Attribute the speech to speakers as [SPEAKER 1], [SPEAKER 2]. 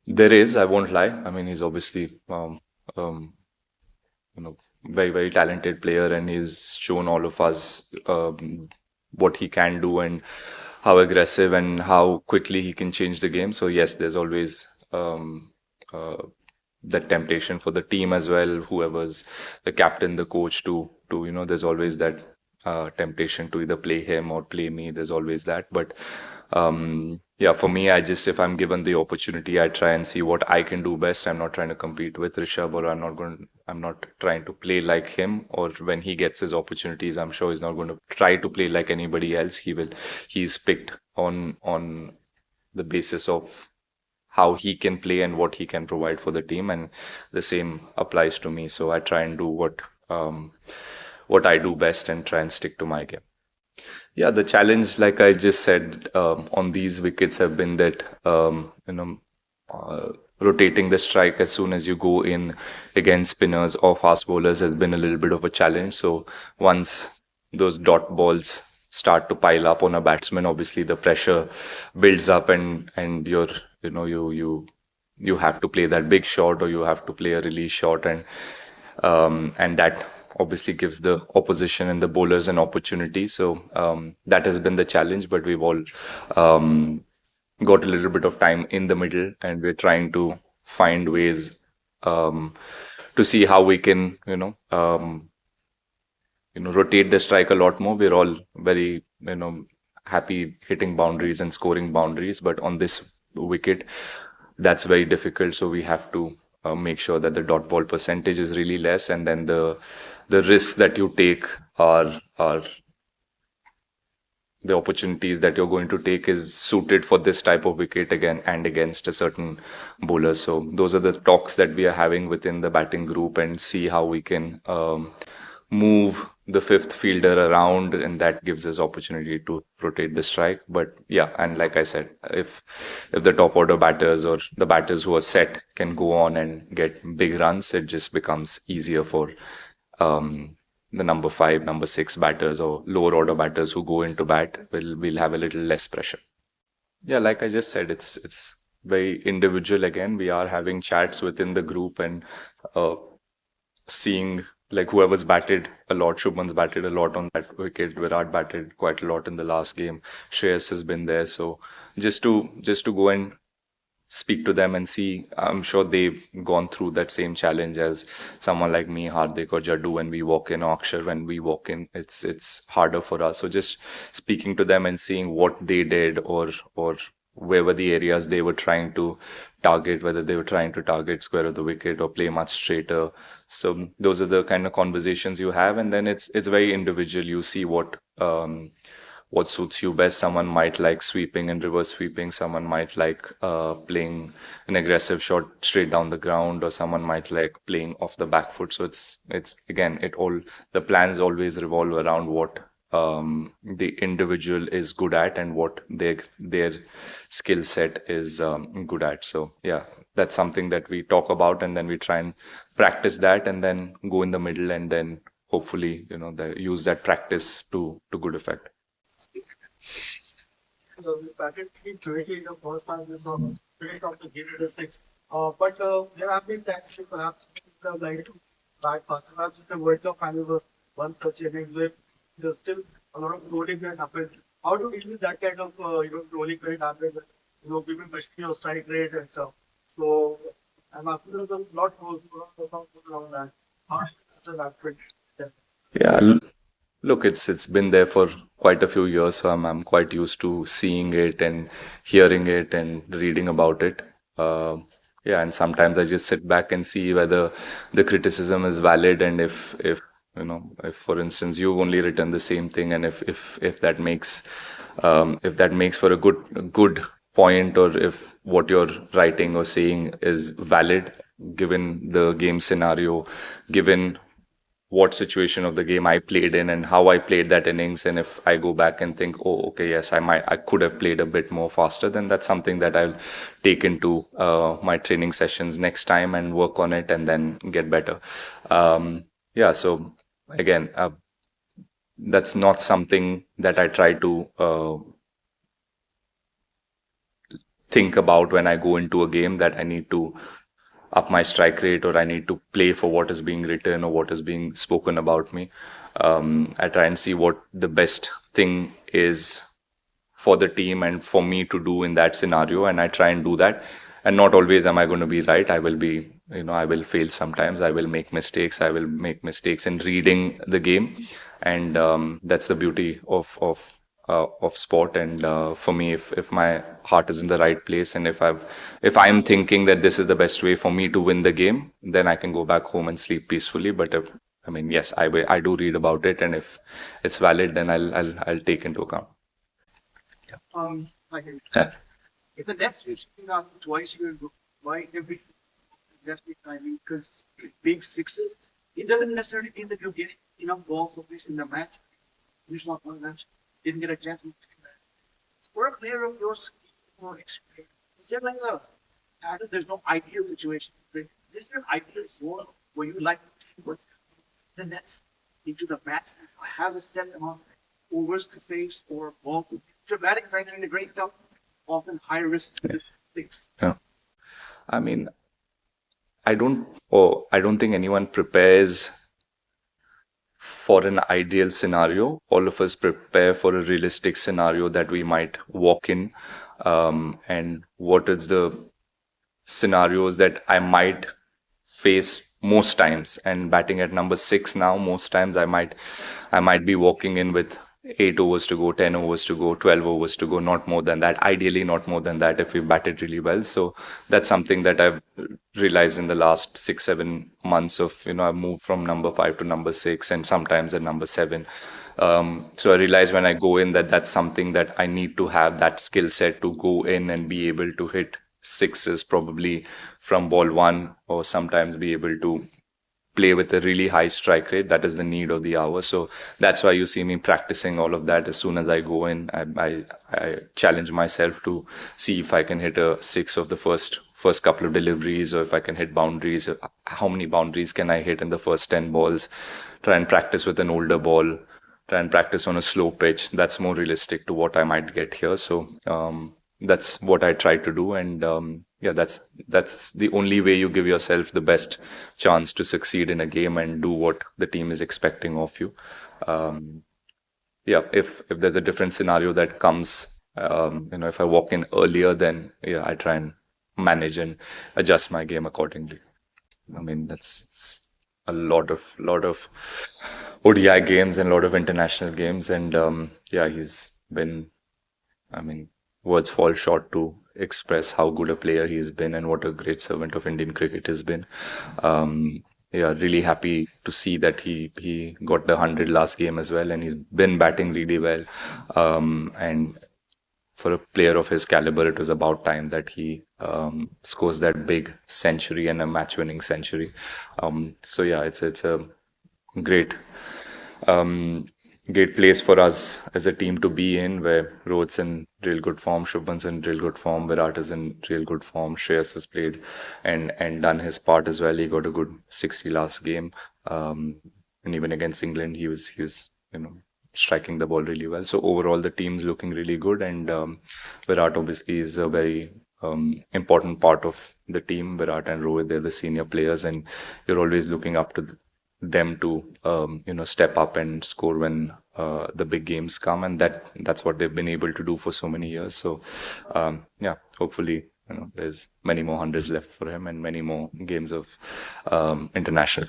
[SPEAKER 1] There is, I won't lie. I mean, he's obviously um, you know, very talented player, and he's shown all of us what he can do and how aggressive and how quickly he can change the game. So yes, there's always uh, that temptation for the team as well. Whoever's the captain, the coach, to there's always that temptation to either play him or play me. There's always that, but yeah, for me, if I'm given the opportunity, I try and see what I can do best. I'm not trying to compete with Rishabh, or I'm not trying to play like him. Or when he gets his opportunities, I'm sure he's not going to try to play like anybody else. He's picked on the basis of how he can play and what he can provide for the team, and the same applies to me. So I try and do what I do best and try and stick to my game. Yeah, the challenge, like I just said, on these wickets have been that rotating the strike as soon as you go in against spinners or fast bowlers has been a little bit of a challenge. So once those dot balls start to pile up on a batsman, obviously the pressure builds up, and you have to play that big shot, or you have to play a release shot, and that obviously gives the opposition and the bowlers an opportunity. So that has been the challenge, but we've all um, got a little bit of time in the middle, and we're trying to find ways um, to see how we can, rotate the strike a lot more. We're all very, happy hitting boundaries and scoring boundaries, but on this wicket, that's very difficult. So we have to make sure that the dot ball percentage is really less, and then the risks that you take are the opportunities that you're going to take is suited for this type of wicket again and against a certain bowler. So those are the talks that we are having within the batting group, and see how we can move the fifth fielder around, and that gives us opportunity to rotate the strike. But yeah, and like I said, if the top order batters or the batters who are set can go on and get big runs, it just becomes easier for um, the number five, number six batters or lower order batters who go into bat. Will have a little less pressure. Yeah, like I just said, it's very individual. Again, we are having chats within the group, and uh, seeing like whoever's batted a lot. Shubman's batted a lot on that wicket. Virat batted quite a lot in the last game. Shreyas has been there. So just to go and speak to them and see. I'm sure they've gone through that same challenge as someone like me, Hardik or Jaddu, when we walk in, or Akshar when we walk in. It's harder for us. So just speaking to them and seeing what they did, or where were the areas they were trying to target, whether they were trying to target square of the wicket or play much straighter. So those are the kind of conversations you have, and then it's very individual. You see what suits you best. Someone might like sweeping and reverse sweeping. Someone might like playing an aggressive shot straight down the ground, or someone might like playing off the back foot. So it's again, it all the plans always revolve around what the individual is good at and what their skill set is good at. So yeah, that's something that we talk about, and then we try and practice that, and then go in the middle, and then hopefully use that practice to good effect.
[SPEAKER 2] We batted 320 in the first half. This was great of the game in the sixth. But there have been times we perhaps would like to bat faster. Perhaps the World Cup final was one such innings where there's still a lot of trolling that happens. How to deal with that kind of trolling that happens? People question your strike rate and stuff. So I'm asking there's a lot goes around that. How do you answer that question?
[SPEAKER 1] Yeah, look, it's been there for quite a few years, so I'm quite used to seeing it and hearing it and reading about it. Yeah, and sometimes I just sit back and see whether the criticism is valid, and if for instance you've only written the same thing, and if that makes for a good point, or if what you're writing or saying is valid given the game scenario, given what situation of the game I played in and how I played that innings. And if I go back and think, oh, okay, yes, I could have played a bit more faster, then that's something that I'll take into my training sessions next time and work on it and then get better. Yeah, so again, that's not something that I try to think about when I go into a game that I need to up my strike rate or I need to play for what is being written or what is being spoken about me. I try and see what the best thing is for the team and for me to do in that scenario, and I try and do that. And not always am I going to be right. I will be, I will fail sometimes. I will make mistakes. I will make mistakes in reading the game, and that's the beauty of sport. And for me, if my heart is in the right place, and if I'm thinking that this is the best way for me to win the game, then I can go back home and sleep peacefully. But if, I mean, yes, I do read about it, and if it's valid, then I'll take into account.
[SPEAKER 2] Like
[SPEAKER 1] Yeah.
[SPEAKER 2] if the next week you got twice you why every next week timing because big sixes, it doesn't necessarily mean that you're getting enough balls to place in the match. You just not one match, didn't get a chance to do that. For a player of your skill or experience, is there like a pattern? There's no ideal situation. Is there an ideal zone where you like to take what's the net into the match, have a set amount of overs to face or balls to dramatic factor in the great cup, often high risk things.
[SPEAKER 1] Yeah. I mean, I don't think anyone prepares for an ideal scenario. All of us prepare for a realistic scenario that we might walk in. And what is the scenarios that I might face most times? And batting at number six now, most times I might be walking in with 8 overs to go, 10 overs to go, 12 overs to go, not more than that. Ideally, not more than that if we batted really well. So that's something that I've realized in the last 6, 7 months of, I've moved from number five to number six and sometimes at number seven. So I realized when I go in that that's something that I need to have that skill set to go in and be able to hit sixes probably from ball one, or sometimes be able to play with a really high strike rate. That is the need of the hour. So that's why you see me practicing all of that. As soon as I go in, I challenge myself to see if I can hit a six of the first couple of deliveries, or if I can hit boundaries. How many boundaries can I hit in the first 10 balls? Try and practice with an older ball. Try and practice on a slow pitch. That's more realistic to what I might get here. So that's what I try to do, and yeah, that's the only way you give yourself the best chance to succeed in a game and do what the team is expecting of you. Um, yeah, if there's a different scenario that comes, if I walk in earlier, then yeah, I try and manage and adjust my game accordingly. I mean, that's a lot of ODI games and a lot of international games, and yeah, he's been. I mean, words fall short to express how good a player he's been and what a great servant of Indian cricket has been. Yeah, really happy to see that he got the 100 last game as well, and he's been batting really well. And for a player of his caliber, it was about time that he scores that big century and a match-winning century. So yeah, it's a great um, great place for us as a team to be in, where Rohit's in real good form, Shubman's in real good form, Virat is in real good form, Shreyas has played and done his part as well. He got a good 60 last game, and even against England, he was striking the ball really well. So overall, the team's looking really good, and Virat obviously is a very important part of the team. Virat and Rohit, they're the senior players, and you're always looking up to them to step up and score when the big games come, and that's what they've been able to do for so many years. So yeah, hopefully there's many more hundreds left for him and many more games of international.